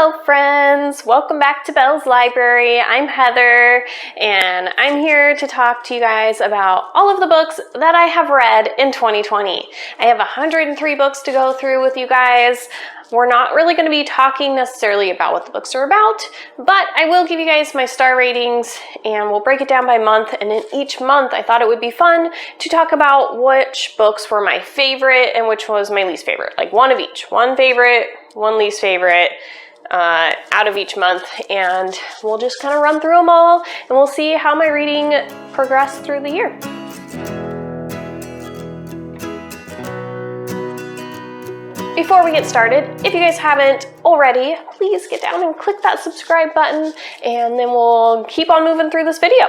Hello friends, welcome back to Belle's Library. I'm Heather and I'm here to talk to you guys about all of the books that I have read in 2020. I have 103 books to go through with you guys. We're not really going to be talking necessarily about what the books are about, but I will give you guys my star ratings and we'll break it down by month, and in each month I thought it would be fun to talk about which books were my favorite and which was my least favorite. Like one of each. One favorite, one least favorite out of each month, and we'll just kind of run through them all and we'll see how my reading progressed through the year. Before we get started, if you guys haven't already, please get down and click that subscribe button and then we'll keep on moving through this video.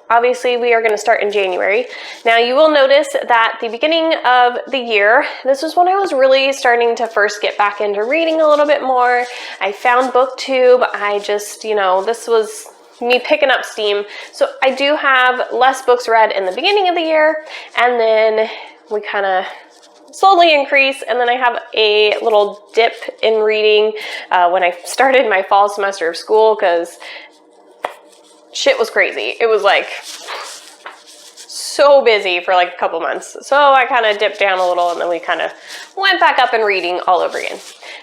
Obviously, we are going to start in January. Now, you will notice that the beginning of the year, this was when I was really starting to first get back into reading a little bit more. I found BookTube. I just, this was me picking up steam. So I do have less books read in the beginning of the year, and then we kind of slowly increase, and then I have a little dip in reading when I started my fall semester of school, because shit was crazy. It was like so busy for like a couple months. So I kind of dipped down a little and then we kind of went back up in reading all over again.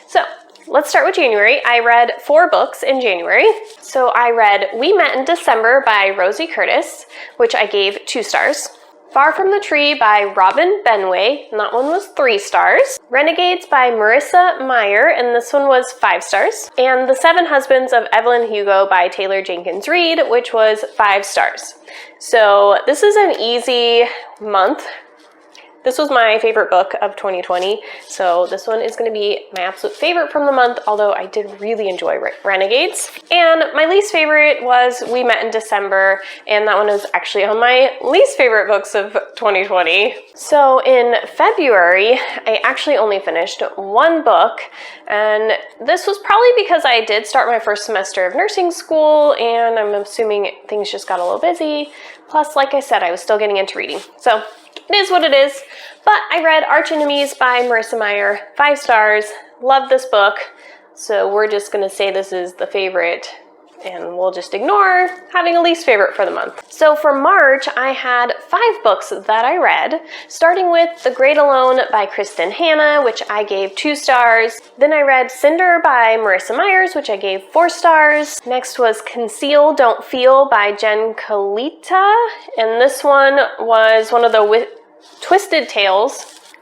So let's start with January. I read 4 books in January. So I read We Met in December by Rosie Curtis, which I gave 2 stars. Far from the Tree by Robin Benway, and that one was 3 stars. Renegades by Marissa Meyer, and this one was 5 stars. And The 7 Husbands of Evelyn Hugo by Taylor Jenkins Reid, which was 5 stars. So this is an easy month. This was my favorite book of 2020, so this one is going to be my absolute favorite from the month, although I did really enjoy Renegades. And my least favorite was We Met in December, and that one was actually on my least favorite books of 2020. So in February, I actually only finished 1 book, and this was probably because I did start my first semester of nursing school, and I'm assuming things just got a little busy. Plus, like I said, I was still getting into reading. So it is what it is, but I read Arch Enemies by Marissa Meyer, 5 stars, love this book, so we're just going to say this is the favorite, and we'll just ignore having a least favorite for the month. So for March, I had 5 books that I read, starting with The Great Alone by Kristen Hanna, which I gave 2 stars. Then I read Cinder by Marissa Myers, which I gave 4 stars. Next was Conceal, Don't Feel by Jen Kalita, and this one was one of the Twisted Tales,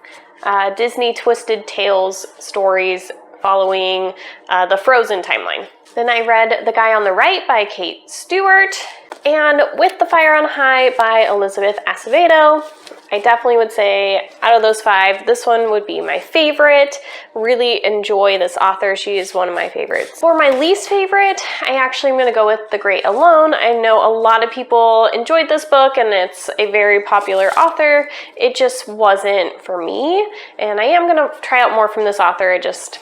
Disney Twisted Tales stories following the Frozen timeline. Then I read The Guy on the Right by Kate Stewart, and With the Fire on High by Elizabeth Acevedo. I definitely would say out of those 5, this one would be my favorite. Really enjoy this author. She is one of my favorites. For my least favorite, I actually am going to go with The Great Alone. I know a lot of people enjoyed this book and it's a very popular author. It just wasn't for me, and I am going to try out more from this author. I just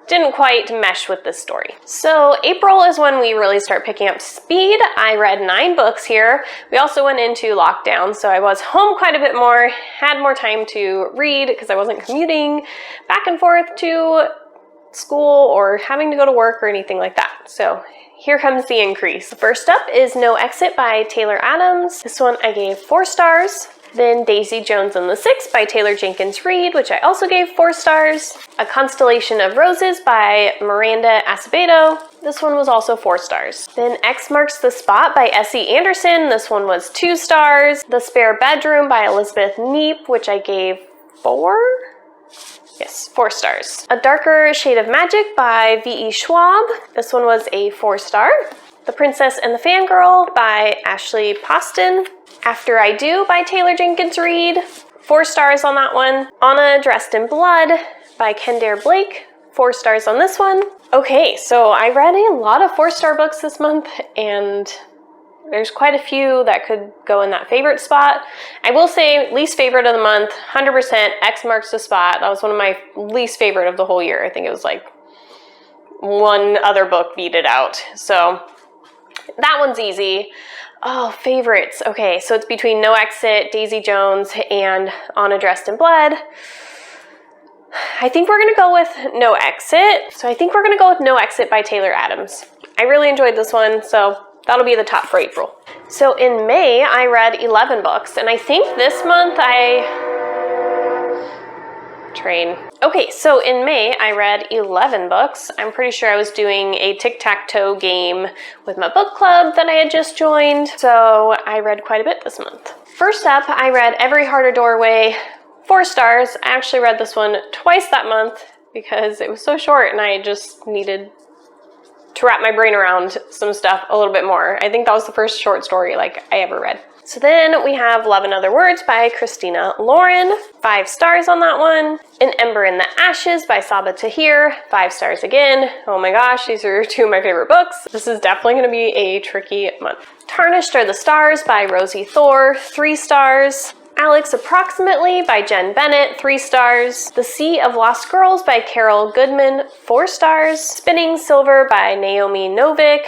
didn't quite mesh with this story. So April is when we really start picking up speed. I read 9 books here. We also went into lockdown, so I was home quite a bit more, had more time to read because I wasn't commuting back and forth to school or having to go to work or anything like that. So here comes the increase. First up is No Exit by Taylor Adams. This one I gave 4 stars. Then Daisy Jones and the Six by Taylor Jenkins Reid, which I also gave 4 stars. A Constellation of Roses by Miranda Acevedo. This one was also 4 stars. Then X Marks the Spot by Essie Anderson. This one was 2 stars. The Spare Bedroom by Elizabeth Neep, which I gave 4? Yes, 4 stars. A Darker Shade of Magic by V.E. Schwab. This one was a 4 star. The Princess and the Fangirl by Ashley Poston. After I Do by Taylor Jenkins Reid, 4 stars on that one. Anna Dressed in Blood by Kendare Blake, 4 stars on this one. Okay, so I read a lot of 4-star books this month, and there's quite a few that could go in that favorite spot. I will say least favorite of the month, 100% X Marks the Spot. That was one of my least favorite of the whole year. I think it was like one other book beat it out. So that one's easy. Oh, favorites. Okay, so it's between No Exit, Daisy Jones, and Anna Dressed in Blood. I think we're gonna go with No Exit. So I think we're gonna go with No Exit by Taylor Adams. I really enjoyed this one, so that'll be the top for April. So in May, I read 11 books, and I think this month Okay, so in May, I read 11 books. I'm pretty sure I was doing a tic-tac-toe game with my book club that I had just joined, so I read quite a bit this month. First up, I read Every Heart a Doorway, 4 stars. I actually read this one twice that month because it was so short and I just needed to wrap my brain around some stuff a little bit more. I think that was the first short story I ever read. So then we have Love and Other Words by Christina Lauren, 5 stars on that one. An Ember in the Ashes by Saba Tahir, 5 stars again. Oh my gosh, these are 2 of my favorite books. This is definitely going to be a tricky month. Tarnished Are the Stars by Rosie Thor, 3 stars. Alex Approximately by Jen Bennett, 3 stars. The Sea of Lost Girls by Carol Goodman, 4 stars. Spinning Silver by Naomi Novik,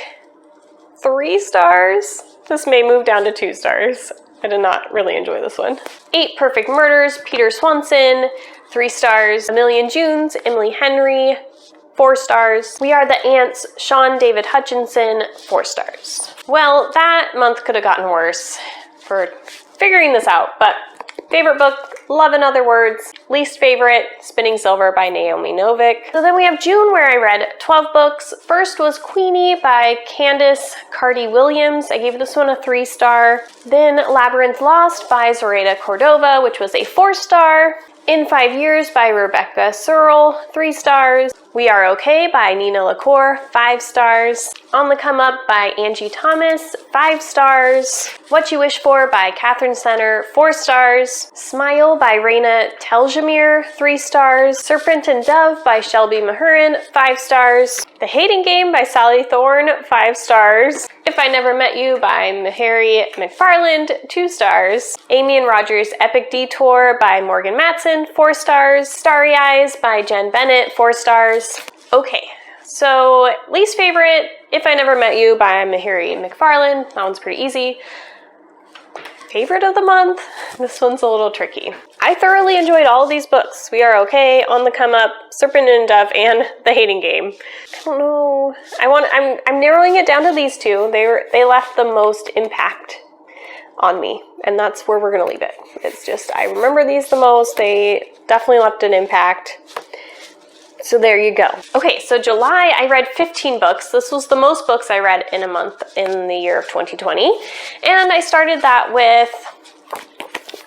3 stars. This may move down to 2 stars. I did not really enjoy this one. 8 Perfect Murders, Peter Swanson, 3 stars. A Million Junes, Emily Henry, 4 stars. We Are the Ants, Sean David Hutchinson, 4 stars. Well, that month could have gotten worse for figuring this out, but favorite book, Love and Other Words. Least favorite, Spinning Silver by Naomi Novik. So then we have June, where I read 12 books. First was Queenie by Candace Carty Williams. I gave this one a 3 star. Then Labyrinth Lost by Zoraida Cordova, which was a 4 star. In 5 Years by Rebecca Searle, 3 stars. We Are Okay by Nina LaCour, 5 stars. On the Come Up by Angie Thomas, 5 stars. What You Wish For by Catherine Center, 4 stars. Smile by Raina Teljamir, 3 stars. Serpent and Dove by Shelby Mahurin, 5 stars. The Hating Game by Sally Thorne, 5 stars. If I Never Met You by Mary McFarland, 2 stars. Amy and Roger's Epic Detour by Morgan Matson, 4 stars. Starry Eyes by Jen Bennett, 4 stars. Okay, so least favorite, If I Never Met You by Mary McFarland. That one's pretty easy. Favorite of the month, this one's a little tricky. I thoroughly enjoyed all of these books. We Are Okay, On the Come Up, Serpent and Dove, and The Hating Game. I don't know. I'm narrowing it down to these 2. They left the most impact on me, and that's where we're gonna leave it. It's just, I remember these the most. They definitely left an impact. So there you go. Okay, so July, I read 15 books. This was the most books I read in a month in the year of 2020. And I started that with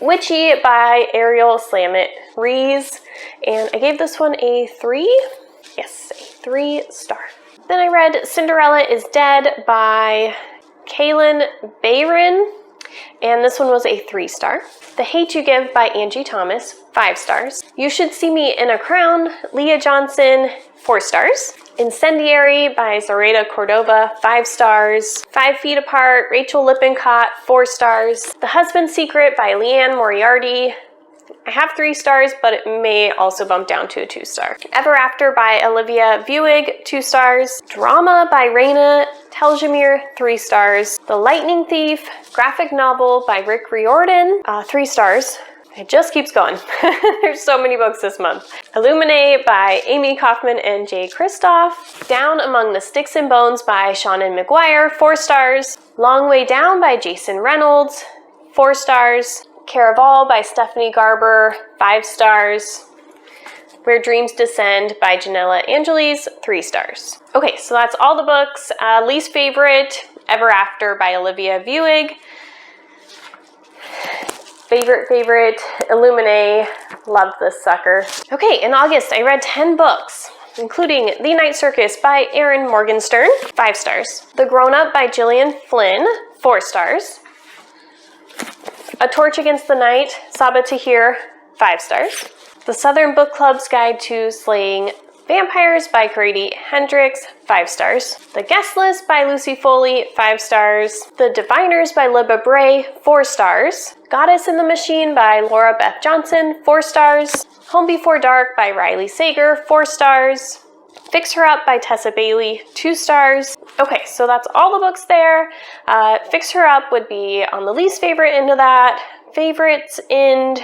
Witchy by Ariel Slamit Rees. And I gave this one a 3. Yes, a 3 star. Then I read Cinderella is Dead by Kaylin Bayron. And this one was a 3 star. The Hate You Give by Angie Thomas, 5 stars. You Should See Me in a Crown, Leah Johnson, 4 stars. Incendiary by Zoraida Cordova, 5 stars. 5 Feet Apart, Rachel Lippincott, 4 stars. The Husband's Secret by Leanne Moriarty. I have 3 stars, but it may also bump down to a 2 star. Ever After by Olivia Buig, 2 stars. Drama by Raina Teljamir, 3 stars. The Lightning Thief, graphic novel by Rick Riordan, 3 stars. It just keeps going. There's so many books this month. Illuminate by Amy Kaufman and Jay Kristoff. Down Among the Sticks and Bones by Shannon McGuire, 4 stars. Long Way Down by Jason Reynolds, 4 stars. Caraval by Stephanie Garber, 5 stars. Where Dreams Descend by Janella Angeles, 3 stars. Okay, so that's all the books. Least favorite, Ever After by Olivia Buig. Favorite, Illuminate. Love this sucker. Okay, in August, I read 10 books, including The Night Circus by Erin Morgenstern, 5 stars. The Grown Up by Gillian Flynn, 4 stars. A Torch Against the Night, Saba Tahir, 5 stars. The Southern Book Club's Guide to Slaying Vampires by Grady Hendrix, 5 stars. The Guest List by Lucy Foley, 5 stars. The Diviners by Libba Bray, 4 stars. Goddess in the Machine by Laura Beth Johnson, 4 stars. Home Before Dark by Riley Sager, 4 stars. Fix Her Up by Tessa Bailey, 2 stars. Okay, so that's all the books there. Fix Her Up would be on the least favorite end of that. Favorites end,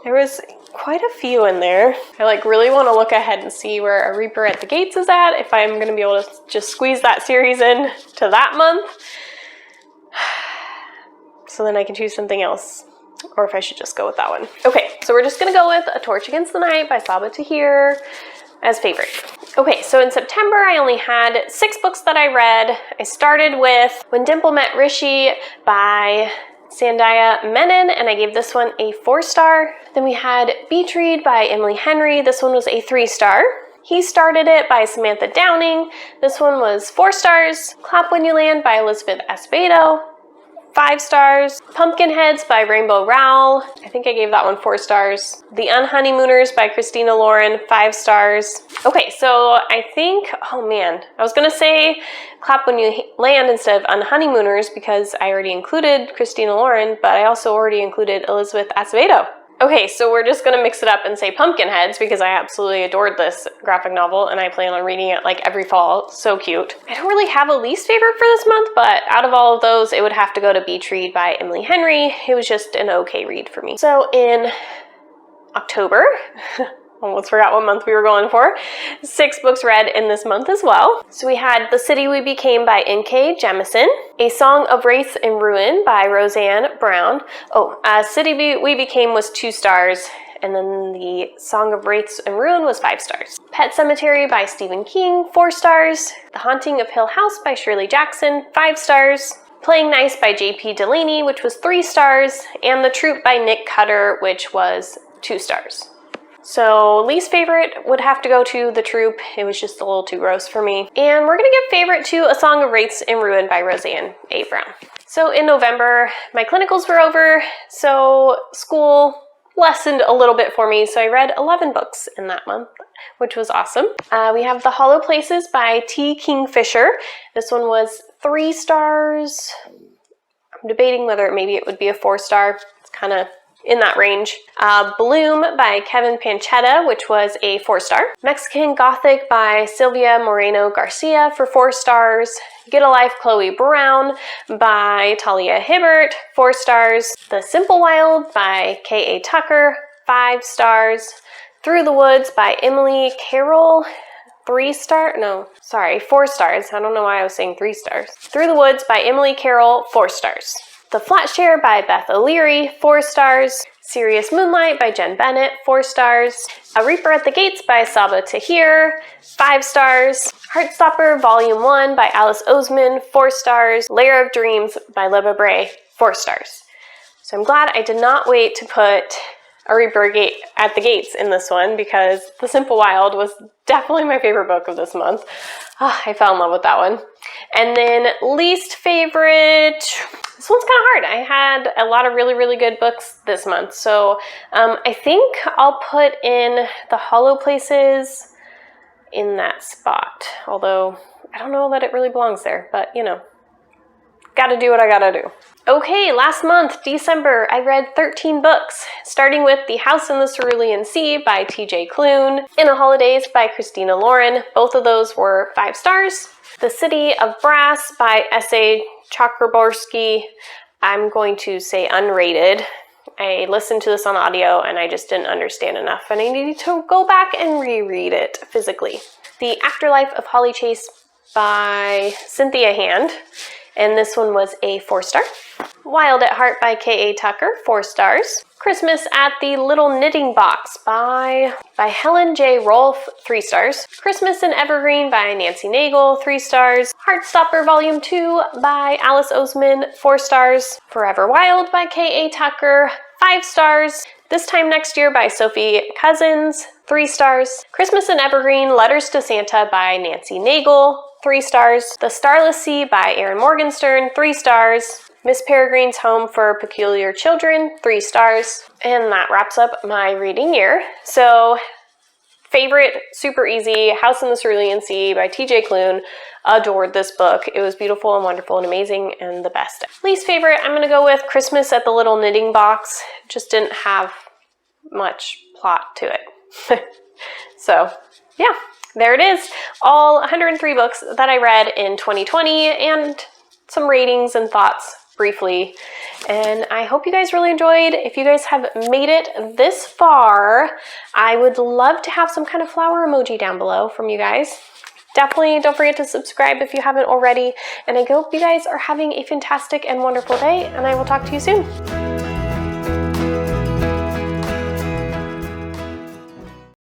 there was quite a few in there. I like really want to look ahead and see where A Reaper at the Gates is at, if I'm going to be able to just squeeze that series in to that month. So then I can choose something else, or if I should just go with that one. Okay, so we're just going to go with A Torch Against the Night by Saba Tahir as favorite. Okay, so in September, I only had 6 books that I read. I started with When Dimple Met Rishi by Sandhya Menon, and I gave this one a 4-star. Then we had Beach Read by Emily Henry. This one was a 3-star. He Started It by Samantha Downing. This one was 4 stars. Clap When You Land by Elizabeth Acevedo, 5 stars. Pumpkinheads by Rainbow Rowell. I think I gave that one 4 stars. The Unhoneymooners by Christina Lauren, 5 stars. Okay, so I think, oh man, I was gonna say Clap When You Land instead of Unhoneymooners because I already included Christina Lauren, but I also already included Elizabeth Acevedo. Okay, so we're just gonna mix it up and say Pumpkinheads because I absolutely adored this graphic novel and I plan on reading it like every fall. So cute. I don't really have a least favorite for this month, but out of all of those, it would have to go to Beach Read by Emily Henry. It was just an okay read for me. So in October, almost forgot what month we were going for, 6 books read in this month as well. So we had The City We Became by N.K. Jemisin, A Song of Wraith and Ruin by Roseanne Brown. City We Became was 2 stars, and then The Song of Wraiths and Ruin was 5 stars. Pet Cemetery by Stephen King, 4 stars. The Haunting of Hill House by Shirley Jackson, 5 stars. Playing Nice by J.P. Delaney, which was 3 stars, and The Troop by Nick Cutter, which was 2 stars. So least favorite would have to go to The Troop. It was just a little too gross for me. And we're gonna give favorite to A Song of Wraiths and Ruin by Roseanne A. Brown. So in November, my clinicals were over, so school lessened a little bit for me. So I read 11 books in that month, which was awesome. We have The Hollow Places by T. Kingfisher. This one was 3 stars. I'm debating whether maybe it would be a 4-star. It's kind of in that range. Bloom by Kevin Panchetta, which was a 4-star. Mexican Gothic by Silvia Moreno Garcia for 4 stars. Get a Life, Chloe Brown by Talia Hibbert, 4 stars. The Simple Wild by K.A. Tucker, 5 stars. Through the Woods by Emily Carroll, 4 stars. I don't know why I was saying 3 stars. Through the Woods by Emily Carroll, 4 stars. The Flat Share by Beth O'Leary, 4 stars. Serious Moonlight by Jen Bennett, 4 stars. A Reaper at the Gates by Saba Tahir, 5 stars. Heartstopper Volume 1 by Alice Oseman, 4 stars. Lair of Dreams by Libba Bray, 4 stars. So I'm glad I did not wait to put A Reaper at the Gates in this one because The Simple Wild was definitely my favorite book of this month. I fell in love with that one. And then least favorite, this one's kind of hard. I had a lot of really, really good books this month. So I think I'll put in The Hollow Places in that spot. Although I don't know that it really belongs there, but you know, gotta do what I gotta do. Okay, last month, December, I read 13 books, starting with The House in the Cerulean Sea by T.J. Klune, In the Holidays by Christina Lauren. Both of those were 5 stars. The City of Brass by S.A. Chakraborty. I'm going to say unrated. I listened to this on audio and I just didn't understand enough and I needed to go back and reread it physically. The Afterlife of Holly Chase by Cynthia Hand. And this one was a 4-star. Wild at Heart by K.A. Tucker, 4 stars. Christmas at the Little Knitting Box by Helen J. Rolfe, 3 stars. Christmas in Evergreen by Nancy Nagel, 3 stars. Heartstopper Volume 2 by Alice Oseman, 4 stars. Forever Wild by K.A. Tucker, 5 stars. This Time Next Year by Sophie Cousins, 3 stars. Christmas in Evergreen, Letters to Santa by Nancy Nagel, 3 stars. The Starless Sea by Erin Morgenstern, 3 stars. Miss Peregrine's Home for Peculiar Children, 3 stars. And that wraps up my reading year. So, favorite, super easy, House in the Cerulean Sea by T.J. Klune. Adored this book. It was beautiful and wonderful and amazing and the best. Least favorite, I'm gonna go with Christmas at the Little Knitting Box. Just didn't have much plot to it. So, yeah. There it is, all 103 books that I read in 2020 and some ratings and thoughts briefly. And I hope you guys really enjoyed. If you guys have made it this far, I would love to have some kind of flower emoji down below from you guys. Definitely don't forget to subscribe if you haven't already. And I hope you guys are having a fantastic and wonderful day, and I will talk to you soon.